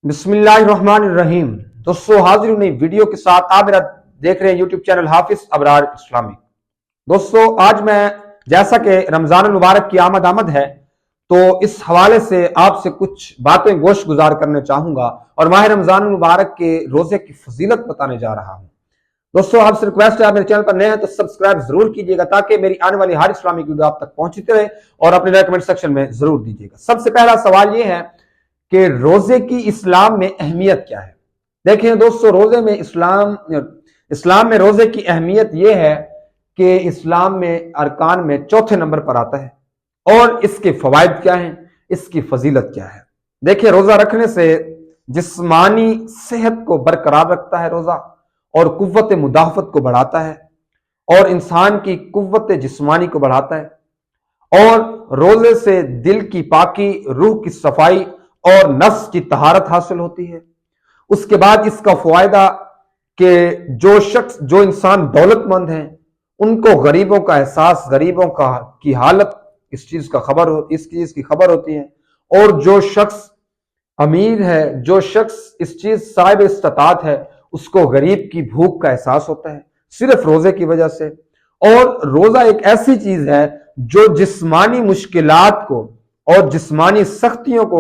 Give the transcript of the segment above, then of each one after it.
बिस्मिल्लाहिर्रहमानिर्रहीम। दोस्तों हाजिर हूं नई वीडियो के साथ। आप मेरा देख रहे हैं यूट्यूब चैनल हाफिज अबरार इस्लामी। दोस्तों आज मैं जैसा कि रमजान मुबारक की आमद है तो इस हवाले से आपसे कुछ बातें गोश गुजार करने चाहूंगा और माह रमजान मुबारक के रोजे की फजीलत बताने जा रहा हूं। दोस्तों आपसे रिक्वेस्ट है, आप मेरे चैनल पर नए हैं तो सब्सक्राइब जरूर कीजिएगा ताकि मेरी आने वाली हर इस्लामिक वीडियो आप तक पहुंचती रहे और अपने कमेंट सेक्शन में जरूर दीजिएगा। सबसे पहला सवाल यह है कि रोजे की इस्लाम में अहमियत क्या है। देखिए दोस्तों, रोजे में इस्लाम में रोजे की अहमियत यह है कि इस्लाम में अरकान में चौथे नंबर पर आता है। और इसके फवायद क्या हैं, इसकी फजीलत क्या है। देखिए रोजा रखने से जिस्मानी सेहत को बरकरार रखता है रोजा, और कुव्वत मुदाफत को बढ़ाता है, और इंसान की कुव्वत जिस्मानी को बढ़ाता है। और रोजे से दिल की पाकी, रूह की सफाई और नफ्स की तहारत हासिल होती है। उसके बाद इसका फायदा कि जो इंसान दौलतमंद हैं उनको गरीबों का एहसास, गरीबों की हालत इस चीज की खबर होती है। और जो शख्स अमीर है, जो शख्स इस चीज साहिब इस्तात है, उसको गरीब की भूख का एहसास होता है सिर्फ रोजे की वजह से। और रोजा एक ऐसी चीज है जो जिस्मानी मुश्किलात को और जिस्मानी सख्तियों को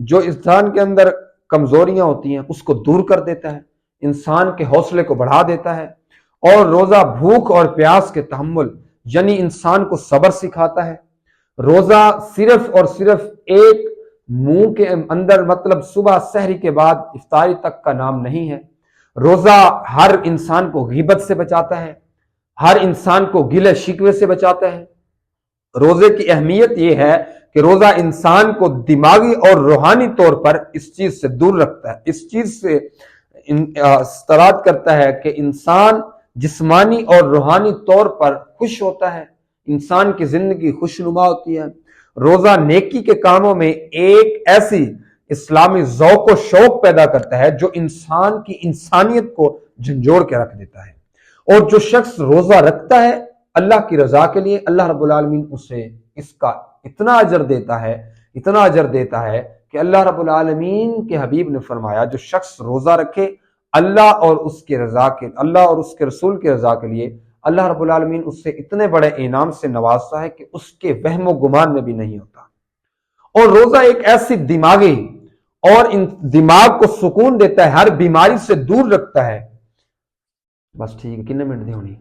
जो इंसान के अंदर कमजोरियां होती हैं उसको दूर कर देता है, इंसान के हौसले को बढ़ा देता है। और रोजा भूख और प्यास के तहम्मुल यानी इंसान को सब्र सिखाता है। रोजा सिर्फ और सिर्फ एक मुंह के अंदर मतलब सुबह सहरी के बाद इफ्तारी तक का नाम नहीं है। रोजा हर इंसान को गीबत से बचाता है, हर इंसान को गिले शिकवे से बचाता है। रोजे की अहमियत यह है कि रोजा इंसान को दिमागी और रूहानी तौर पर इस चीज से दूर रखता है, इस चीज से इस्तराद करता है कि इंसान जिस्मानी और रूहानी तौर पर खुश होता है, इंसान की जिंदगी खुशनुमा होती है। रोजा नेकी के कामों में एक ऐसी इस्लामी ज़ौक़ व शौक पैदा करता है जो इंसान की इंसानियत को झंझोड़ के रख देता है। और जो शख्स रोजा रखता है अल्लाह की रजा के लिए, अल्लाह रब्बुल आलमीन उसे इसका इतना अजर देता है कि अल्लाह रब्बुल आलमीन के हबीब ने फरमाया, जो शख्स रोजा रखे अल्लाह और उसके रसूल की रजा के लिए, अल्लाह रब्बुल आलमीन उससे इतने बड़े इनाम से नवाजता है कि उसके वहमो गुमान में भी नहीं होता। और रोजा एक ऐसी दिमागी और इन दिमाग को सुकून देता है, हर बीमारी से दूर रखता है। बस ठीक है, कितने मिनट दी होनी।